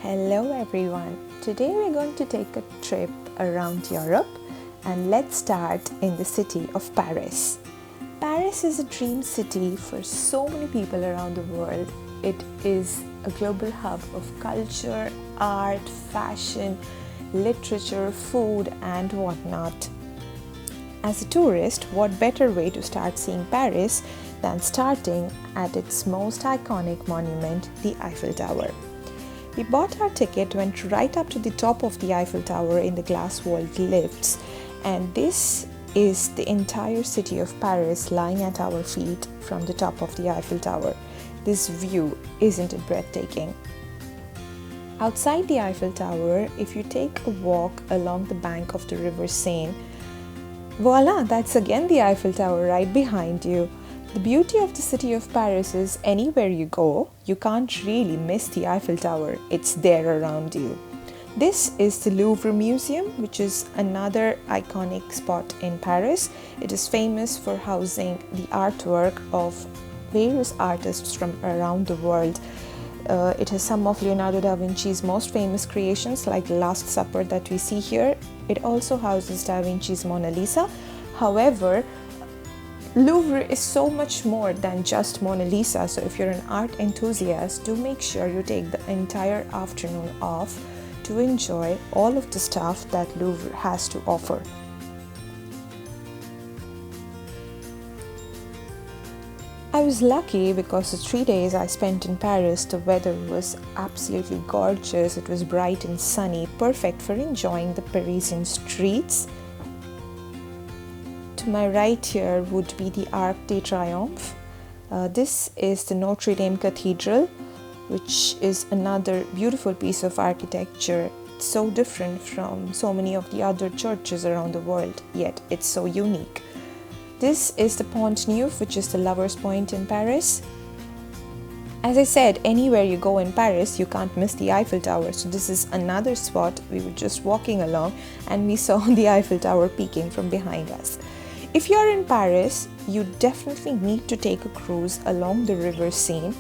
Hello everyone. Today we're going to take a trip around Europe and let's start in the city of Paris. Paris is a dream city for so many people around the world. It is a global hub of culture, art, fashion, literature, food and whatnot. As a tourist, what better way to start seeing Paris than starting at its most iconic monument, the Eiffel Tower. We bought our ticket, went right up to the top of the Eiffel Tower in the glass-walled lifts, and this is the entire city of Paris lying at our feet from the top of the Eiffel Tower. This view, isn't it breathtaking? Outside the Eiffel Tower, if you take a walk along the bank of the River Seine, voila, that's again the Eiffel Tower right behind you. The beauty of the city of Paris is anywhere you go, you can't really miss the Eiffel Tower. It's there around you. This is the Louvre Museum, which is another iconic spot in Paris. It is famous for housing the artwork of various artists from around the world. It has some of Leonardo da Vinci's most famous creations like the Last Supper that we see here. It also houses Da Vinci's Mona Lisa. However, Louvre is so much more than just Mona Lisa, so if you're an art enthusiast, do make sure you take the entire afternoon off to enjoy all of the stuff that Louvre has to offer. I was lucky because the 3 days I spent in Paris, the weather was absolutely gorgeous. It was bright and sunny, perfect for enjoying the Parisian streets. To my right here would be the Arc de Triomphe. This is the Notre Dame Cathedral, which is another beautiful piece of architecture. It's so different from so many of the other churches around the world, yet it's so unique. This is the Pont Neuf, which is the Lovers' Point in Paris. As I said, anywhere you go in Paris, you can't miss the Eiffel Tower. So this is another spot. We were just walking along and we saw the Eiffel Tower peeking from behind us. If you're in Paris, you definitely need to take a cruise along the River Seine.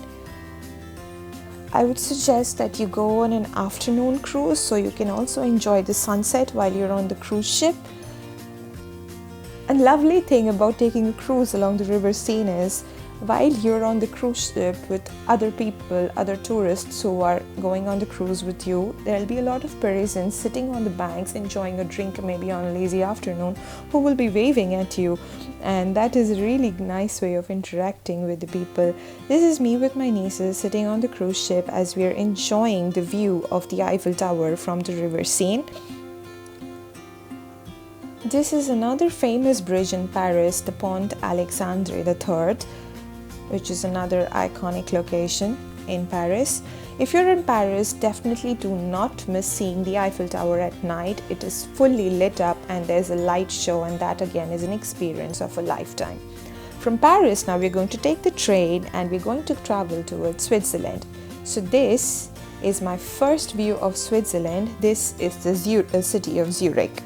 I would suggest that you go on an afternoon cruise so you can also enjoy the sunset while you're on the cruise ship. A lovely thing about taking a cruise along the River Seine is while you're on the cruise ship with other people, other tourists who are going on the cruise with you, there'll be a lot of Parisians sitting on the banks enjoying a drink maybe on a lazy afternoon who will be waving at you, and that is a really nice way of interacting with the people. This is me with my nieces sitting on the cruise ship as we're enjoying the view of the Eiffel Tower from the River Seine. This is another famous bridge in Paris, the Pont Alexandre III, which is another iconic location in Paris. If you're in Paris, definitely do not miss seeing the Eiffel Tower at night. It is fully lit up and there's a light show, and that again is an experience of a lifetime. From Paris, now we're going to take the train and we're going to travel towards Switzerland. So this is my first view of Switzerland. This is the city of Zurich.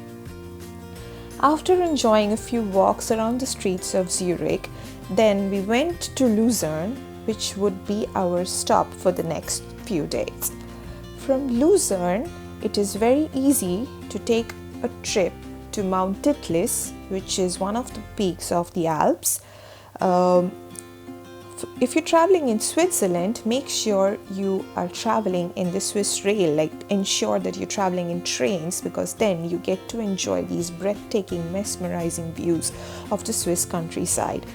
After enjoying a few walks around the streets of Zurich, then we went to Lucerne, which would be our stop for the next few days. From Lucerne, it is very easy to take a trip to Mount Titlis, which is one of the peaks of the Alps. If you're traveling in Switzerland, make sure you are traveling in the Swiss Rail, like ensure that you're traveling in trains, because then you get to enjoy these breathtaking, mesmerizing views of the Swiss countryside.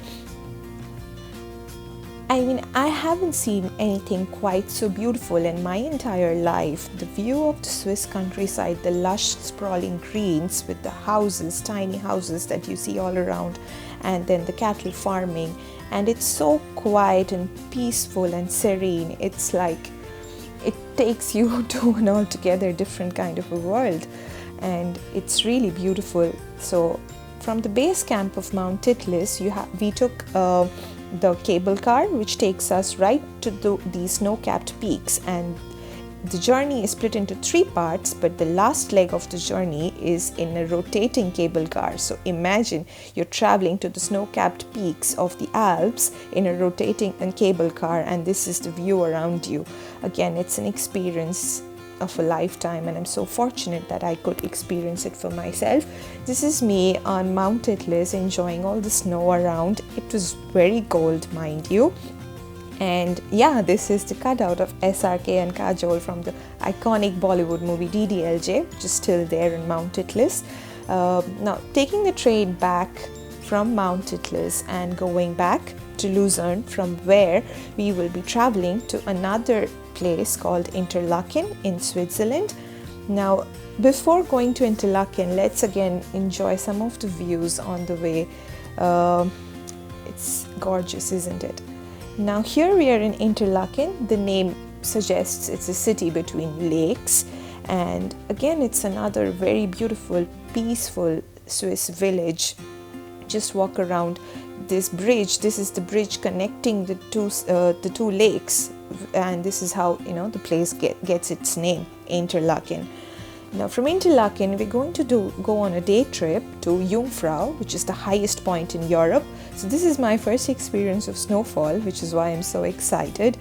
I mean, I haven't seen anything quite so beautiful in my entire life. The view of the Swiss countryside, the lush, sprawling greens with the houses, tiny houses that you see all around, and then the cattle farming. And it's so quiet and peaceful and serene. It's like it takes you to an altogether different kind of a world. And it's really beautiful. So from the base camp of Mount Titlis, we took the cable car, which takes us right to the snow-capped peaks, and the journey is split into 3 parts, but the last leg of the journey is in a rotating cable car. So imagine you're traveling to the snow-capped peaks of the Alps in a rotating cable car, and this is the view around you. Again, it's an experience of a lifetime, and I'm so fortunate that I could experience it for myself. This is me on Mount Atlas enjoying all the snow around. It was very cold, mind you. And yeah, this is the cutout of SRK and Kajol from the iconic Bollywood movie DDLJ, which is still there in Mount Atlas. Now, taking the train back from Mount Atlas and going back to Luzern, from where we will be traveling to another place called Interlaken in Switzerland. Now, before going to Interlaken, let's again enjoy some of the views on the way. It's gorgeous, isn't it? Now here we are in Interlaken. The name suggests it's a city between lakes, and again it's another very beautiful, peaceful Swiss village. Just walk around this bridge. This is the bridge connecting the two lakes, and this is how the place gets its name, Interlaken. Now from Interlaken, we're going to go on a day trip to Jungfrau, which is the highest point in Europe. So this is my first experience of snowfall, which is why I'm so excited.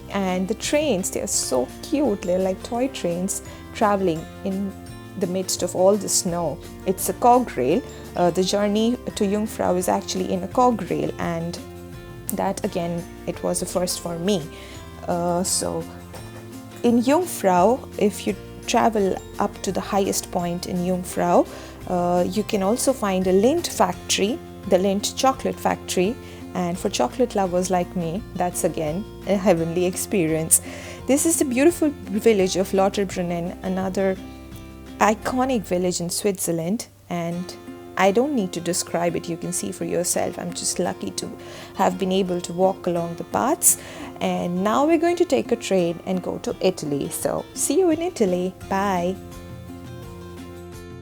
And the trains, they are so cute. They're like toy trains traveling in the midst of all the snow. It's a cog rail. The journey to Jungfrau is actually in a cog rail, and that again, it was a first for me. So in Jungfrau, if you travel up to the highest point in Jungfrau, you can also find a Lindt factory, the Lindt chocolate factory, and for chocolate lovers like me, that's again a heavenly experience. This is the beautiful village of Lauterbrunnen, another iconic village in Switzerland, and I don't need to describe it, you can see for yourself. I'm just lucky to have been able to walk along the paths. And now we're going to take a train and go to Italy. So see you in Italy. Bye.